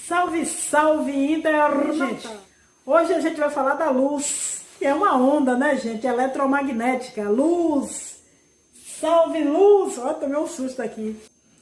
Salve, salve, gente! Hoje a gente vai falar da luz, que é uma onda, né, gente? Eletromagnética. Luz! Salve, luz! Ó, tomei um susto aqui.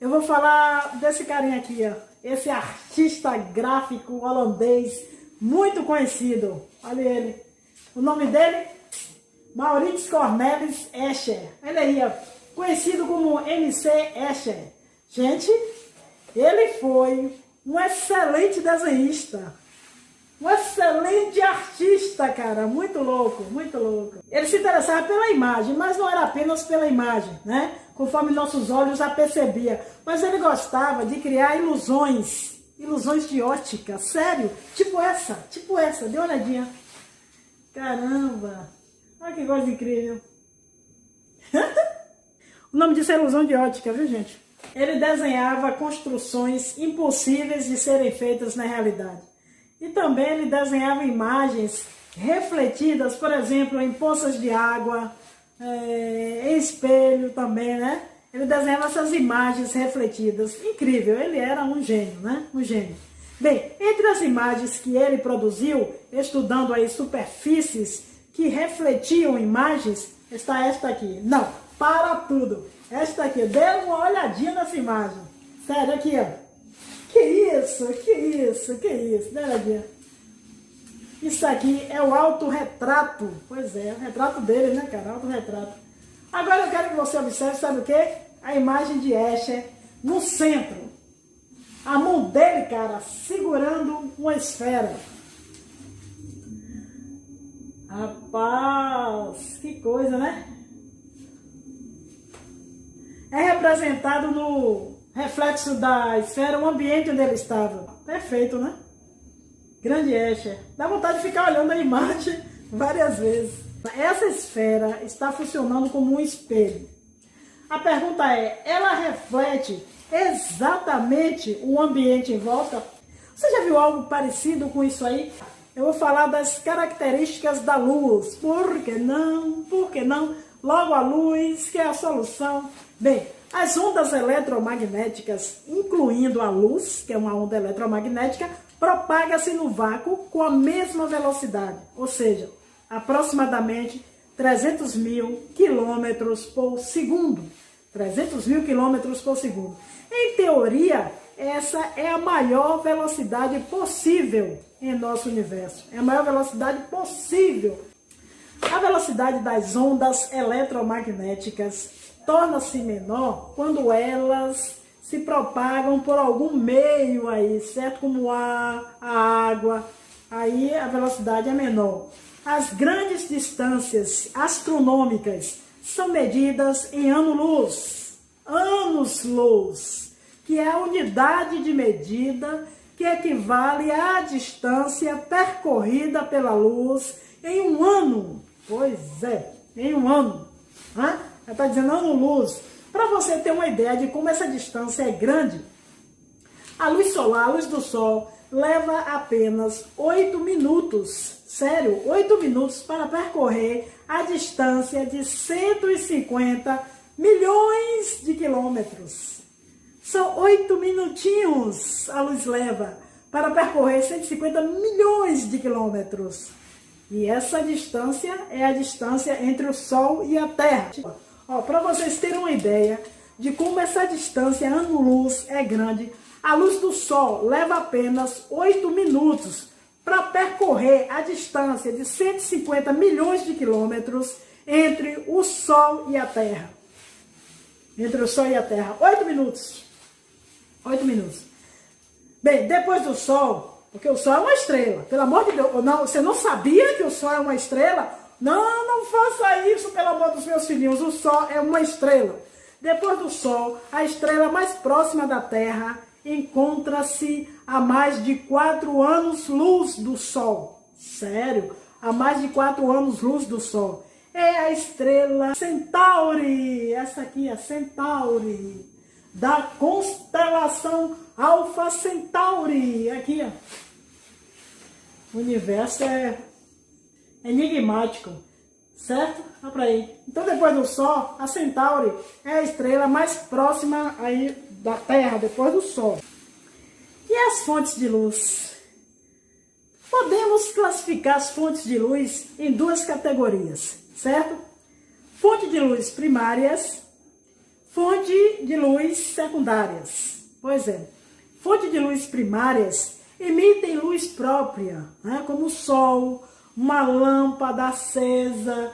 Eu vou falar desse carinha aqui, ó. Esse artista gráfico holandês muito conhecido. Olha ele. O nome dele? Maurits Cornelis Escher. Olha aí, ó. Conhecido como MC Escher. Gente, ele foi um excelente desenhista. Um excelente artista, cara. Muito louco, muito louco. Ele se interessava pela imagem, mas não era apenas pela imagem, né? Conforme nossos olhos a percebia. Mas ele gostava de criar ilusões. Ilusões de ótica. Sério. Tipo essa. Dê uma olhadinha. Caramba. Olha que coisa incrível. O nome disso é ilusão de ótica, viu, gente? Ele desenhava construções impossíveis de serem feitas na realidade. E também ele desenhava imagens refletidas, por exemplo, em poças de água, em espelho também, né? Ele desenhava essas imagens refletidas. Incrível, ele era um gênio, né? Um gênio. Bem, entre as imagens que ele produziu, estudando aí superfícies que refletiam imagens, está esta aqui. Não, para tudo. Esta aqui, dê uma olhadinha nessa imagem. Sério, aqui, ó. Que isso? Dê uma olhadinha. Isso aqui é o autorretrato. Pois é, o retrato dele, né, cara? Autorretrato. Agora eu quero que você observe, sabe o quê? A imagem de Escher no centro. A mão dele, cara, segurando uma esfera. Rapaz, que coisa, né? É representado no reflexo da esfera o ambiente onde ele estava. Perfeito, né? Grande Escher. Dá vontade de ficar olhando a imagem várias vezes. Essa esfera está funcionando como um espelho. A pergunta é, ela reflete exatamente o ambiente em volta? Você já viu algo parecido com isso aí? Eu vou falar das características da luz. Por que não? Por que não? Logo a luz, que é a solução. Bem, as ondas eletromagnéticas, incluindo a luz, que é uma onda eletromagnética, propaga-se no vácuo com a mesma velocidade, ou seja, aproximadamente 300 mil quilômetros por segundo. 300 mil quilômetros por segundo. Em teoria, essa é a maior velocidade possível em nosso universo. É a maior velocidade possível. A velocidade das ondas eletromagnéticas torna-se menor quando elas se propagam por algum meio aí, certo? Como o ar, a água, aí a velocidade é menor. As grandes distâncias astronômicas são medidas em ano-luz, anos-luz, que é a unidade de medida que equivale à distância percorrida pela luz em um ano. Pois é, em um ano. Ela está dizendo ano-luz. Para você ter uma ideia de como essa distância é grande, a luz solar, a luz do Sol, leva apenas 8 minutos, sério, 8 minutos para percorrer a distância de 150 milhões de quilômetros. São 8 minutinhos a luz leva para percorrer 150 milhões de quilômetros. E essa distância é a distância entre o Sol e a Terra. Para vocês terem uma ideia de como essa distância ano-luz é grande, a luz do Sol leva apenas 8 minutos para percorrer a distância de 150 milhões de quilômetros entre o Sol e a Terra. Entre o Sol e a Terra. 8 minutos. 8 minutos. Bem, depois do Sol, porque o Sol é uma estrela. Pelo amor de Deus, não, você não sabia que o Sol é uma estrela? Não, não faça isso, pelo amor dos meus filhinhos. O Sol é uma estrela. Depois do Sol, a estrela mais próxima da Terra encontra-se a mais de 4 anos-luz do Sol. Sério? A mais de 4 anos-luz do Sol. É a estrela Centauri. Essa aqui é Centauri. Da constelação Alfa Centauri. Aqui, ó. O universo é enigmático, certo? Olha para aí. Então, depois do Sol, a Centauri é a estrela mais próxima aí da Terra, depois do Sol. E a as fontes de luz? Podemos classificar as fontes de luz em duas categorias, certo? Fonte de luz primárias, fonte de luz secundárias. Pois é, fonte de luz primárias emitem luz própria, né, como o sol, uma lâmpada acesa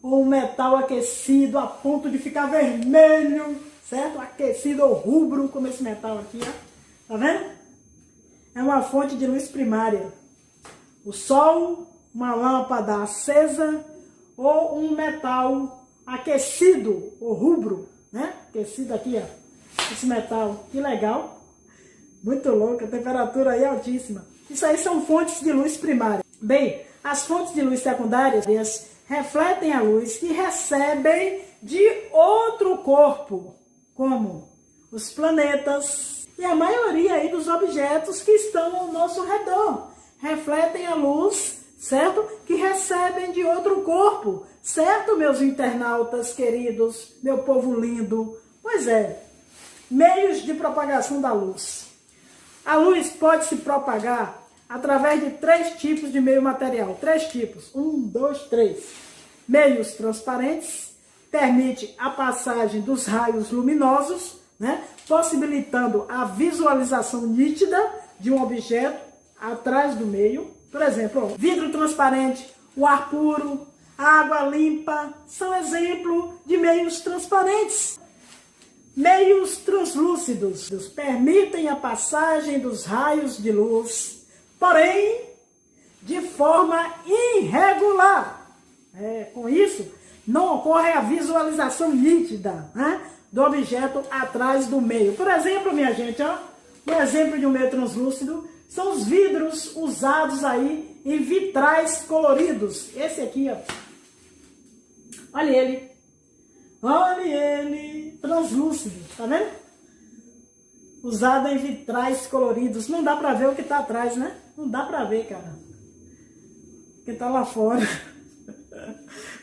ou um metal aquecido a ponto de ficar vermelho, certo? Aquecido ou rubro, como esse metal aqui, ó. Tá vendo? É uma fonte de luz primária. O sol, uma lâmpada acesa ou um metal aquecido ou rubro, né? Aquecido aqui, ó. Esse metal, que legal. Muito louco, a temperatura aí é altíssima. Isso aí são fontes de luz primária. Bem, as fontes de luz secundárias refletem a luz que recebem de outro corpo, como os planetas e a maioria aí dos objetos que estão ao nosso redor. Refletem a luz, certo? Que recebem de outro corpo, certo, meus internautas queridos, meu povo lindo? Pois é, meios de propagação da luz. A luz pode se propagar através de 3 tipos de meio material. 3 tipos. 1, 2, 3. Meios transparentes. Permite a passagem dos raios luminosos, né, possibilitando a visualização nítida de um objeto atrás do meio. Por exemplo, ó, vidro transparente, o ar puro, a água limpa, são exemplo de meios transparentes. Meios translúcidos permitem a passagem dos raios de luz, porém, de forma irregular. Com isso, não ocorre a visualização nítida, né, do objeto atrás do meio. Por exemplo, minha gente, ó, um exemplo de um meio translúcido são os vidros usados aí em vitrais coloridos. Esse aqui, ó. Olha ele. Olha ele, translúcido, tá vendo? Usado em vitrais coloridos. Não dá pra ver o que tá atrás, né? Não dá pra ver, cara. O que tá lá fora.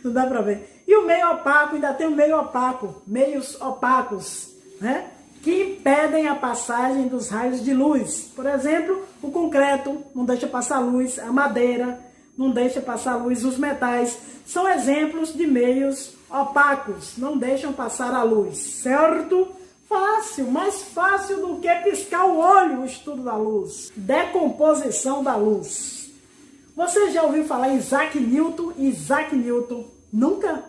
Não dá pra ver. E o meio opaco, ainda tem o meio opaco. Meios opacos, né? Que impedem a passagem dos raios de luz. Por exemplo, o concreto não deixa passar luz, a madeira não deixa passar luz, os metais são exemplos de meios opacos, não deixam passar a luz, certo? Fácil, mais fácil do que piscar o olho o estudo da luz. Decomposição da luz. Você já ouviu falar em Isaac Newton? Isaac Newton, nunca?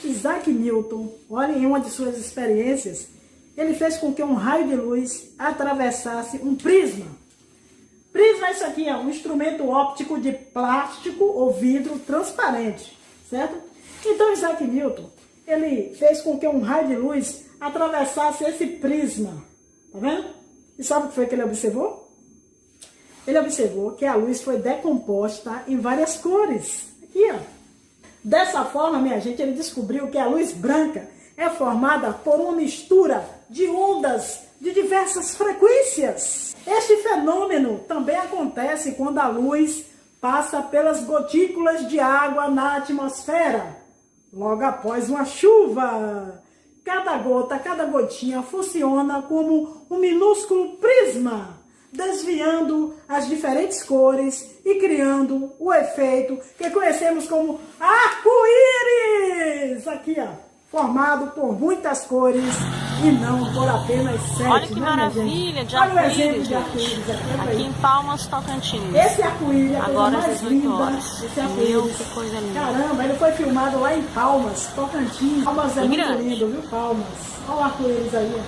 Isaac Newton, olha, em uma de suas experiências, ele fez com que um raio de luz atravessasse um prisma. Prisma é isso aqui, é um instrumento óptico de plástico ou vidro transparente, certo? Então Isaac Newton, ele fez com que um raio de luz atravessasse esse prisma, tá vendo? E sabe o que foi que ele observou? Ele observou que a luz foi decomposta em várias cores, aqui ó. Dessa forma, minha gente, ele descobriu que a luz branca é formada por uma mistura de ondas de diversas frequências. Este fenômeno também acontece quando a luz passa pelas gotículas de água na atmosfera, logo após uma chuva. Cada gota, cada gotinha funciona como um minúsculo prisma, desviando as diferentes cores e criando o efeito que conhecemos como arco-íris. Aqui, ó. Formado por muitas cores e não por apenas 7. Olha que maravilha de arco-íris, aqui em Palmas, Tocantins. Esse arco-íris é a agora coisa mais linda. Esse arco-íris. Que coisa linda. Caramba, ele foi filmado lá em Palmas, Tocantins. Palmas é muito grande. lindo, viu, Palmas? Olha o arco-íris aí, ó.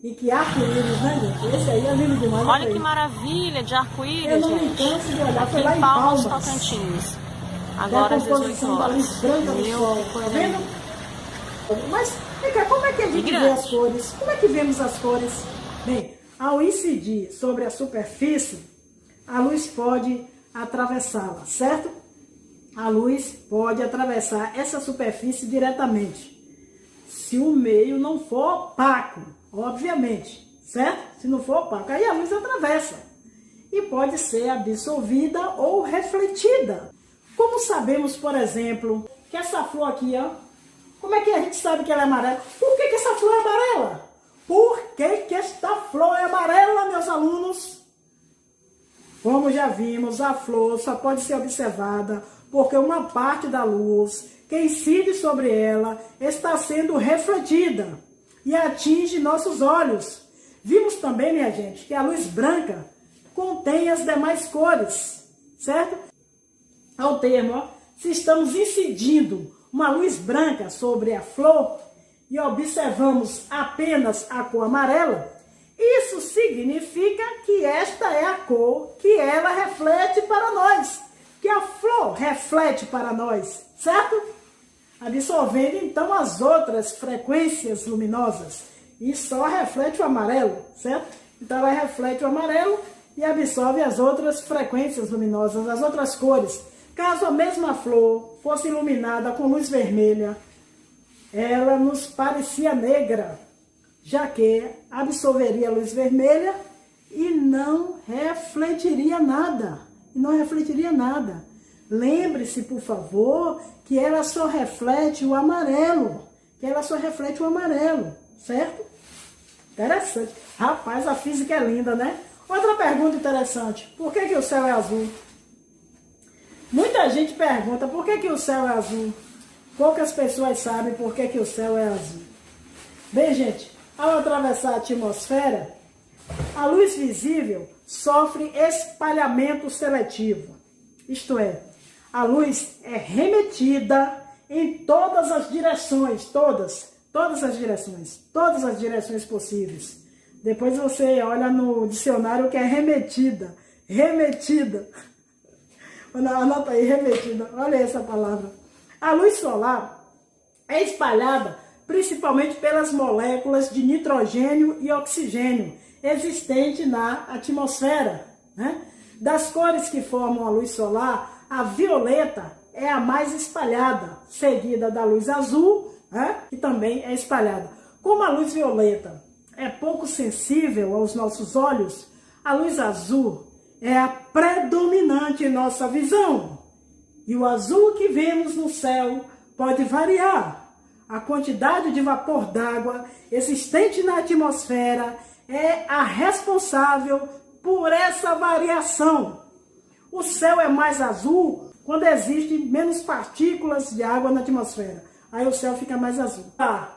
E que arco-íris, né, gente? Esse aí é lindo demais. Olha que maravilha de arco-íris, Eu não me gente. canso de olhar, Aqui foi lá em em Palmas, Palmas. Tocantins. Agora às 18 da luz horas. branca do sol, Que tá coisa vendo? linda. Mas, vem cá, como é que a gente vê as cores? Como é que vemos as cores? Bem, ao incidir sobre a superfície, a luz pode atravessá-la, certo? A luz pode atravessar essa superfície diretamente. Se o meio não for opaco, obviamente, certo? Se não for opaco, aí a luz atravessa. E pode ser absorvida ou refletida. Como sabemos, por exemplo, que essa flor aqui, ó, como é que a gente sabe que ela é amarela? Por que essa flor é amarela? Por que esta flor é amarela, meus alunos? Como já vimos, a flor só pode ser observada porque uma parte da luz que incide sobre ela está sendo refletida e atinge nossos olhos. Vimos também, minha gente, que a luz branca contém as demais cores, certo? Ao termo, ó, se estamos incidindo uma luz branca sobre a flor e observamos apenas a cor amarela, isso significa que esta é a cor que ela reflete para nós, que a flor reflete para nós, certo? Absorvendo então as outras frequências luminosas e só reflete o amarelo, certo? Então ela reflete o amarelo e absorve as outras frequências luminosas, as outras cores. Caso a mesma flor fosse iluminada com luz vermelha, ela nos parecia negra, já que absorveria a luz vermelha e não refletiria nada. Lembre-se, por favor, que ela só reflete o amarelo. Certo? Interessante. Rapaz, a física é linda, né? Outra pergunta interessante. Por que o céu é azul? Muita gente pergunta por que o céu é azul. Poucas pessoas sabem por que o céu é azul. Bem, gente, ao atravessar a atmosfera, a luz visível sofre espalhamento seletivo. Isto é, a luz é remetida em todas as direções, todas as direções possíveis. Depois você olha no dicionário que é remetida. Anota aí, remetida. Olha essa palavra. A luz solar é espalhada principalmente pelas moléculas de nitrogênio e oxigênio existentes na atmosfera, né? Das cores que formam a luz solar, a violeta é a mais espalhada, seguida da luz azul, né? Que também é espalhada. Como a luz violeta é pouco sensível aos nossos olhos, a luz azul é a predominante em nossa visão. E o azul que vemos no céu pode variar. A quantidade de vapor d'água existente na atmosfera é a responsável por essa variação. O céu é mais azul quando existem menos partículas de água na atmosfera. Aí o céu fica mais azul.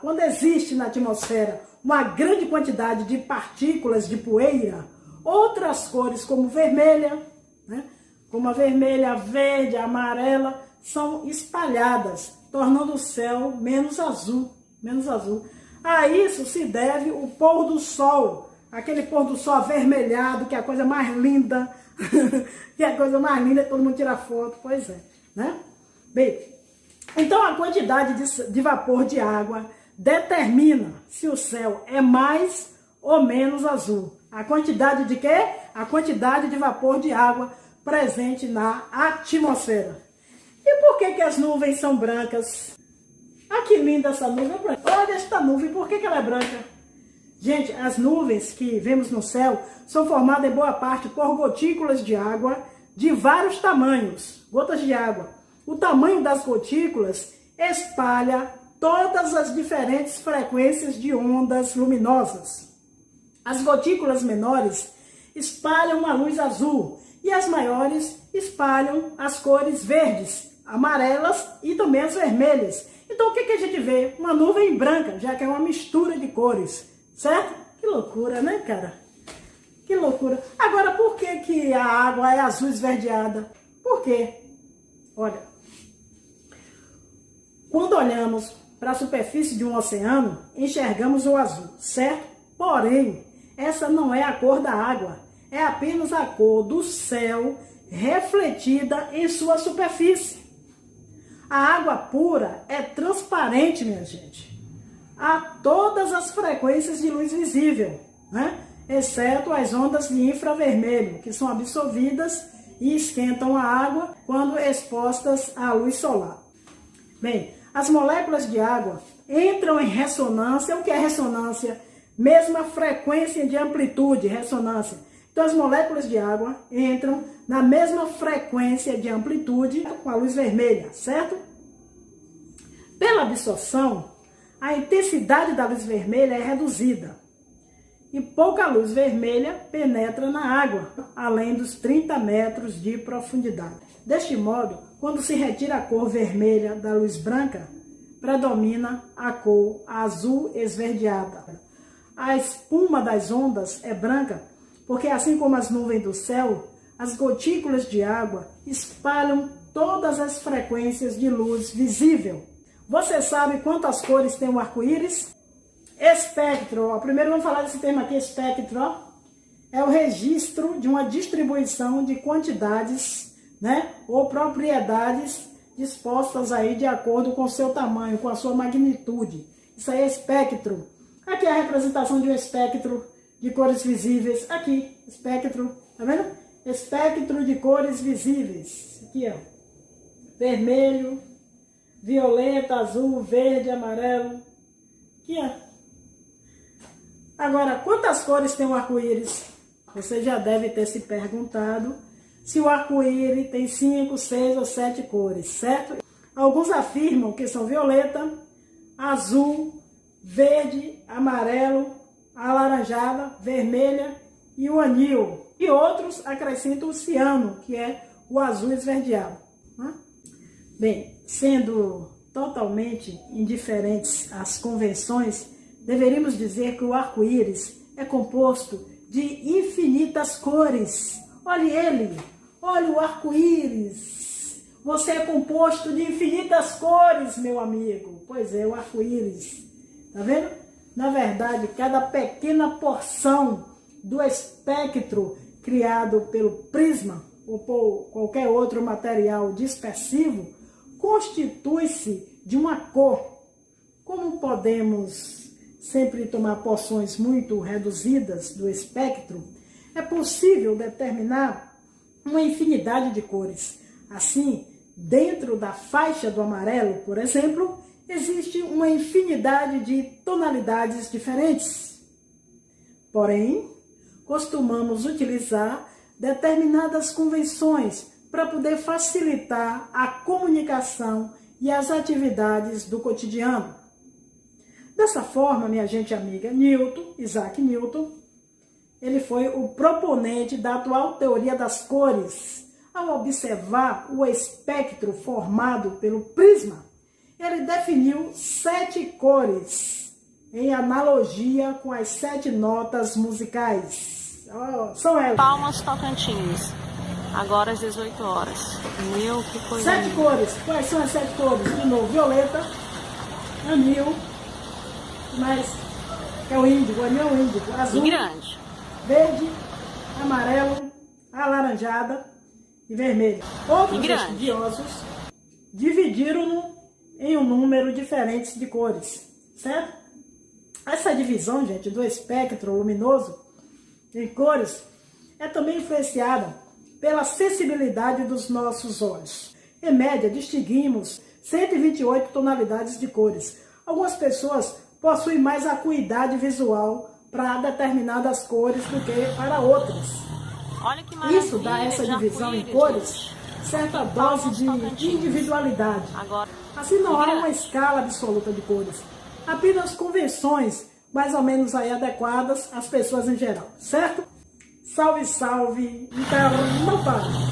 Quando existe na atmosfera uma grande quantidade de partículas de poeira, outras cores como vermelha, né? Como a vermelha, a verde, a amarela, são espalhadas, tornando o céu menos azul. A isso se deve o pôr do sol, aquele pôr do sol avermelhado, que é a coisa mais linda, todo mundo tira foto, pois é, né? Bem, então a quantidade de vapor de água determina se o céu é mais ou menos azul. A quantidade de quê? A quantidade de vapor de água presente na atmosfera. E por que as nuvens são brancas? Ah, que linda essa nuvem branca. Olha esta nuvem, por que ela é branca? Gente, as nuvens que vemos no céu são formadas em boa parte por gotículas de água de vários tamanhos, gotas de água. O tamanho das gotículas espalha todas as diferentes frequências de ondas luminosas. As gotículas menores espalham a luz azul e as maiores espalham as cores verdes, amarelas e também as vermelhas. Então o que a gente vê? Uma nuvem branca, já que é uma mistura de cores, certo? Que loucura, né, cara? Que loucura. Agora, por que a água é azul esverdeada? Por quê? Olha, quando olhamos para a superfície de um oceano, enxergamos o azul, certo? Porém, essa não é a cor da água, é apenas a cor do céu refletida em sua superfície. A água pura é transparente, minha gente, a todas as frequências de luz visível, né? Exceto as ondas de infravermelho, que são absorvidas e esquentam a água quando expostas à luz solar. Bem, as moléculas de água entram em ressonância. O que é ressonância? Mesma frequência de amplitude, ressonância. Então as moléculas de água entram na mesma frequência de amplitude com a luz vermelha, certo? Pela absorção, a intensidade da luz vermelha é reduzida. e pouca luz vermelha penetra na água, além dos 30 metros de profundidade. Deste modo, quando se retira a cor vermelha da luz branca, predomina a cor azul esverdeada. A espuma das ondas é branca porque, assim como as nuvens do céu, as gotículas de água espalham todas as frequências de luz visível. Você sabe quantas cores tem o arco-íris? Espectro. Primeiro vamos falar desse termo aqui, espectro. É o registro de uma distribuição de quantidades, né, ou propriedades dispostas aí de acordo com o seu tamanho, com a sua magnitude. Isso aí é espectro. Aqui é a representação de um espectro de cores visíveis. Aqui, espectro, tá vendo? Espectro de cores visíveis. Aqui, ó. Vermelho, violeta, azul, verde, amarelo. Aqui, ó. Agora, quantas cores tem o arco-íris? Você já deve ter se perguntado se o arco-íris tem 5, 6 ou 7 cores, certo? Alguns afirmam que são violeta, azul, verde, amarelo, alaranjada, vermelha e o anil. E outros acrescentam o ciano, que é o azul esverdeado. Bem, sendo totalmente indiferentes às convenções, deveríamos dizer que o arco-íris é composto de infinitas cores. Olhe ele, olhe o arco-íris. Você é composto de infinitas cores, meu amigo. Pois é, o arco-íris. Tá vendo? Na verdade, cada pequena porção do espectro criado pelo prisma ou por qualquer outro material dispersivo constitui-se de uma cor. Como podemos sempre tomar porções muito reduzidas do espectro, é possível determinar uma infinidade de cores. Assim, dentro da faixa do amarelo, por exemplo, existe uma infinidade de tonalidades diferentes. Porém, costumamos utilizar determinadas convenções para poder facilitar a comunicação e as atividades do cotidiano. Dessa forma, minha gente amiga, Isaac Newton, ele foi o proponente da atual teoria das cores. Ao observar o espectro formado pelo prisma, ele definiu 7 cores, em analogia com as 7 notas musicais. São elas. Palmas, Tocantins. Agora às 18 horas. Meu, que coisa. 7 cores. Quais são as 7 cores? De novo, violeta, anil, mas é o índigo, anil é o índigo, azul, e grande, verde, amarelo, alaranjada e vermelho. Outros estudiosos dividiram-no em um número diferente de cores, certo? Essa divisão, gente, do espectro luminoso em cores é também influenciada pela sensibilidade dos nossos olhos. Em média, distinguimos 128 tonalidades de cores. Algumas pessoas possuem mais acuidade visual para determinadas cores do que para outras. Olha que maravilha. Isso dá essa divisão em cores certa dose de individualidade. Assim, não há uma escala absoluta de cores. Apenas convenções mais ou menos aí adequadas às pessoas em geral, certo? Salve, salve, internauta!